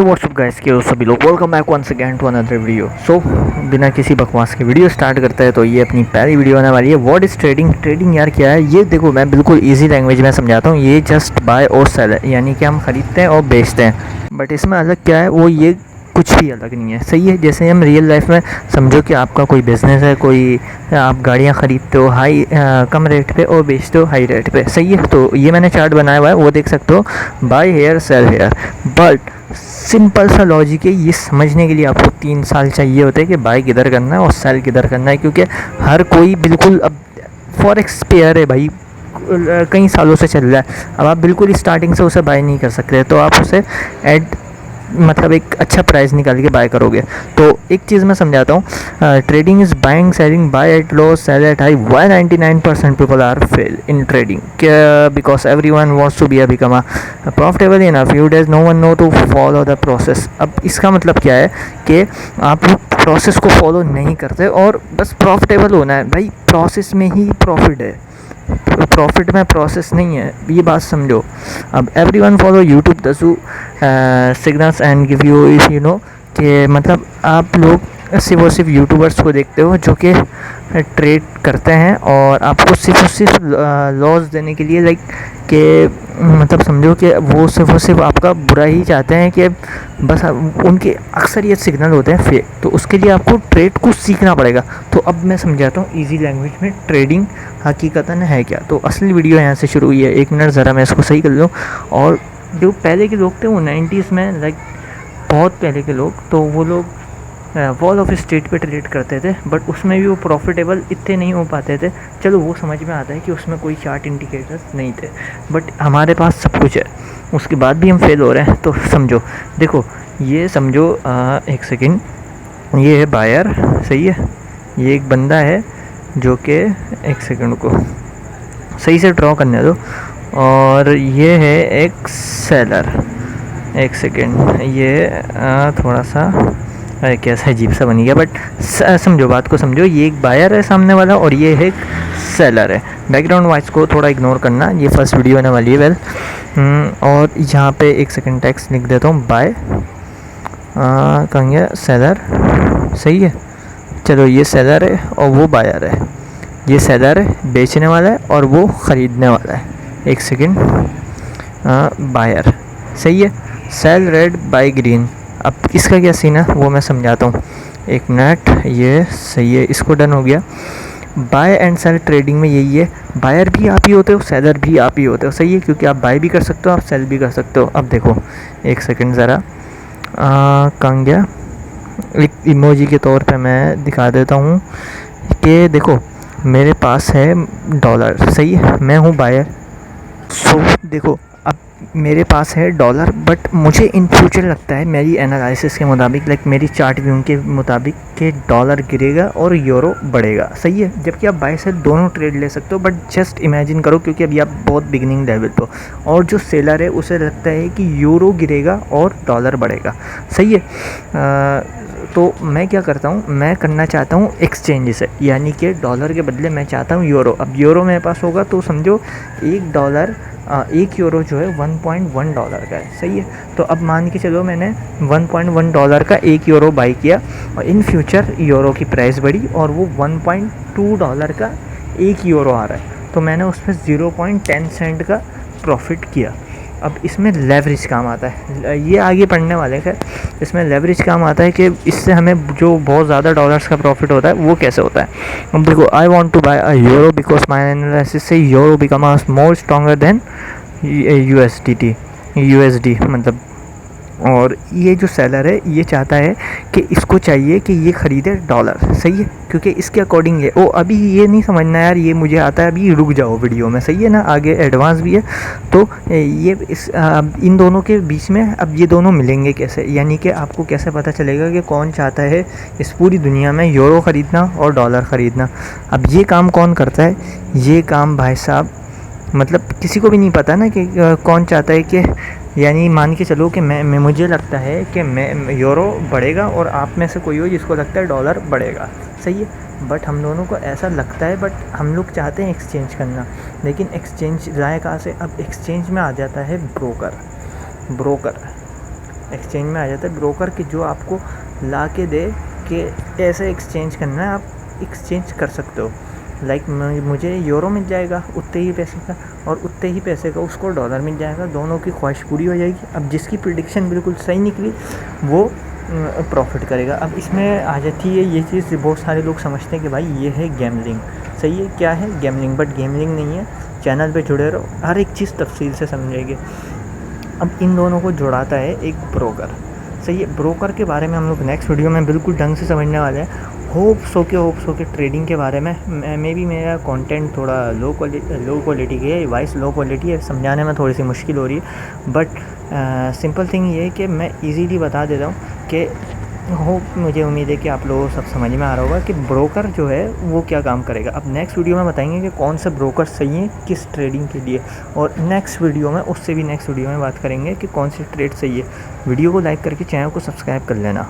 हे WhatsApp guys, के हो सभी लोग। Welcome back once again to another video. बिना किसी बकवास के वीडियो स्टार्ट करते हैं। तो ये अपनी पहली वीडियो होने वाली है। What is trading. ट्रेडिंग यार क्या है, ये देखो मैं बिल्कुल इजी लैंग्वेज में समझाता हूँ। ये जस्ट बाय और सेल है, यानी कि हम खरीदते हैं और बेचते हैं। बट इसमें अलग क्या है, वो ये कुछ भी अलग नहीं है। सही है। जैसे हम रियल लाइफ में समझो कि आपका कोई बिज़नेस है, कोई आप गाड़ियाँ ख़रीदते हो कम रेट पे और बेचते हो हाई रेट पे। सही है। तो ये मैंने चार्ट बनाया हुआ है, वो देख सकते हो, buy here sell here. But simple सा लॉजिक है, ये समझने के लिए आपको 3 साल चाहिए होते हैं कि बाय किधर करना है और सेल किधर करना है। क्योंकि हर कोई बिल्कुल अब फॉरेक्स पेयर है भाई, कई सालों से चल रहा है। अब आप बिल्कुल स्टार्टिंग से उसे बाय नहीं कर सकते, तो आप उसे एड मतलब एक अच्छा प्राइस निकाल के बाय करोगे। तो एक चीज़ मैं समझाता हूँ, trading is buying selling, buy at low sell at high. Why 99% people are fail in trading, because every one wants to be become a profitable in a few days, no one know to follow the process. अब इसका मतलब क्या है कि आप process को follow नहीं करते और बस प्रॉफिटेबल होना है। भाई प्रोसेस में ही प्रॉफिट है, प्रॉफिट में प्रोसेस नहीं है, ये बात समझो। अब एवरी वन फॉलो यूट्यूब दसू signals and give you if you know, कि मतलब आप लोग सिर्फ और सिर्फ यूट्यूबर्स को देखते हो जो कि ट्रेड करते हैं और आपको सिर्फ और सिर्फ लॉस देने के लिए, लाइक कि मतलब समझो कि वो सिर्फ और सिर्फ आपका बुरा ही चाहते हैं। कि बस उनके अक्सरियत सिग्नल होते हैं फेक, तो उसके लिए आपको ट्रेड को सीखना पड़ेगा। तो अब मैं समझाता हूँ इजी लैंग्वेज में ट्रेडिंग हकीकतन है क्या। तो असली वीडियो यहाँ से शुरू हुई है। 1 मिनट ज़रा मैं इसको सही कर लूँ। और जो पहले के लोग थे वो 90s में, लाइक बहुत पहले के लोग, तो वो लोग वॉल ऑफ स्ट्रीट पे ट्रेड करते थे। बट उसमें भी वो प्रॉफिटेबल इतने नहीं हो पाते थे। चलो वो समझ में आता है कि उसमें कोई चार्ट इंडिकेटर्स नहीं थे, बट हमारे पास सब कुछ है, उसके बाद भी हम फेल हो रहे हैं। तो समझो, देखो ये समझो, एक सेकेंड, ये है बायर। सही है। ये एक बंदा है जो कि, एक सेकेंड को सही से ड्रॉ करने दो, और ये है एक सेलर। एक सेकेंड, ये थोड़ा सा कैसा अजीब सा बन गया, बट समझो बात को समझो। ये एक बायर है सामने वाला और ये है एक सेलर है। बैकग्राउंड वॉइस को थोड़ा इग्नोर करना, ये फर्स्ट वीडियो होने वाली है। वेल और यहाँ पे एक सेकेंड टेक्स्ट लिख देता हूँ, बाय कहाँ गया सेलर। सही है। चलो ये सेलर है और वो बायर है। ये सेलर है बेचने वाला है और वो ख़रीदने वाला है। एक सेकेंड, बायर। सही है। Sell red buy green. अब इसका क्या सीन है वो मैं समझाता हूँ, 1 मिनट। ये सही है, इसको डन हो गया। बाय एंड सेल ट्रेडिंग में यही है, बायर भी आप ही होते हो, सेलर भी आप ही होते हो। सही है, क्योंकि आप बाय भी कर सकते हो, आप सेल भी कर सकते हो। अब देखो एक सेकेंड ज़रा, कहाँ गया, एक इमोजी के तौर पे मैं दिखा देता हूँ कि देखो मेरे पास है डॉलर। सही है, मैं हूँ बायर। सो देखो अब मेरे पास है डॉलर, बट मुझे इन फ्यूचर लगता है मेरी एनालिसिस के मुताबिक, लाइक मेरी चार्ट व्यू के मुताबिक, कि डॉलर गिरेगा और यूरो बढ़ेगा। सही है। जबकि आप बाय सेल दोनों ट्रेड ले सकते हो, बट जस्ट इमेजिन करो, क्योंकि अभी आप बहुत बिगिनिंग लेवल पे हो। और जो सेलर है उसे लगता है कि यूरो गिरेगा और डॉलर बढ़ेगा। सही है। तो मैं क्या करता हूँ, मैं करना चाहता हूँ एक्सचेंज से, यानी कि डॉलर के बदले मैं चाहता हूँ यूरो। अब यूरो मेरे पास होगा तो समझो एक यूरो जो है 1.1 डॉलर का है। सही है। तो अब मान के चलो मैंने 1.1 डॉलर का 1 यूरो बाई किया, और इन फ्यूचर यूरो की प्राइस बढ़ी और वो 1.2 डॉलर का 1 यूरो आ रहा है। तो मैंने उसमें 0.10 सेंट का प्रॉफिट किया। अब इसमें लेवरेज काम आता है, ये आगे पढ़ने वाले हैं। इसमें लेवरेज काम आता है कि इससे हमें जो बहुत ज़्यादा डॉलर्स का प्रॉफिट होता है वो कैसे होता है। अब देखो, I want to buy a euro because my analysis से euro become a more stronger than USD मतलब। और ये जो सेलर है ये चाहता है कि इसको चाहिए कि ये ख़रीदे डॉलर। सही है, क्योंकि इसके अकॉर्डिंग है। ओ अभी ये नहीं समझना यार, ये मुझे आता है, अभी रुक जाओ वीडियो में। सही है ना, आगे एडवांस भी है। तो ये इन दोनों के बीच में अब ये दोनों मिलेंगे कैसे, यानी कि आपको कैसे पता चलेगा कि कौन चाहता है इस पूरी दुनिया में यूरो ख़रीदना और डॉलर ख़रीदना। अब ये काम कौन करता है, ये काम भाई साहब मतलब किसी को भी नहीं पता ना कि कौन चाहता है कि, यानी मान के चलो कि मैं मुझे लगता है कि मैं यूरो बढ़ेगा और आप में से कोई हो जिसको लगता है डॉलर बढ़ेगा। सही है। बट हम दोनों को ऐसा लगता है, बट हम लोग चाहते हैं एक्सचेंज करना, लेकिन एक्सचेंज जाए कहाँ से। अब एक्सचेंज में आ जाता है ब्रोकर। एक्सचेंज में आ जाता है। ब्रोकर कि जो आपको ला के दे कि ऐसे एक्सचेंज करना है, आप एक्सचेंज कर सकते हो। लाइक मुझे यूरो मिल जाएगा उतने ही पैसे का, और उतने ही पैसे का उसको डॉलर मिल जाएगा, दोनों की ख्वाहिश पूरी हो जाएगी। अब जिसकी प्रिडिक्शन बिल्कुल सही निकली वो प्रॉफिट करेगा। अब इसमें आ जाती है ये चीज़, बहुत सारे लोग समझते हैं कि भाई ये है गैमलिंग। सही है, क्या है गैमलिंग, बट गैमलिंग नहीं है। चैनल पे जुड़े रहो, हर एक चीज़ तफसील से समझेंगे। अब इन दोनों को जुड़ाता है एक ब्रोकर। सही है, ब्रोकर के बारे में हम लोग नेक्स्ट वीडियो में बिल्कुल ढंग से समझने वाले हैं। होप्स हो के ट्रेडिंग के बारे में मे बी मेरा कंटेंट थोड़ा लो क्वालिटी की है, वॉइस लो क्वालिटी है, समझाने में थोड़ी सी मुश्किल हो रही है, बट सिंपल थिंग ये है कि मैं इजीली बता देता हूँ कि मुझे उम्मीद है कि आप लोगों को सब समझ में आ रहा होगा कि ब्रोकर जो है वो क्या काम करेगा। अब नेक्स्ट वीडियो में बताएंगे कि कौन सा ब्रोकर सही है किस ट्रेडिंग के लिए, और नेक्स्ट वीडियो में उससे भी नेक्स्ट वीडियो में बात करेंगे कि कौन सी ट्रेड सही है। वीडियो को लाइक करके चैनल को सब्सक्राइब कर लेना।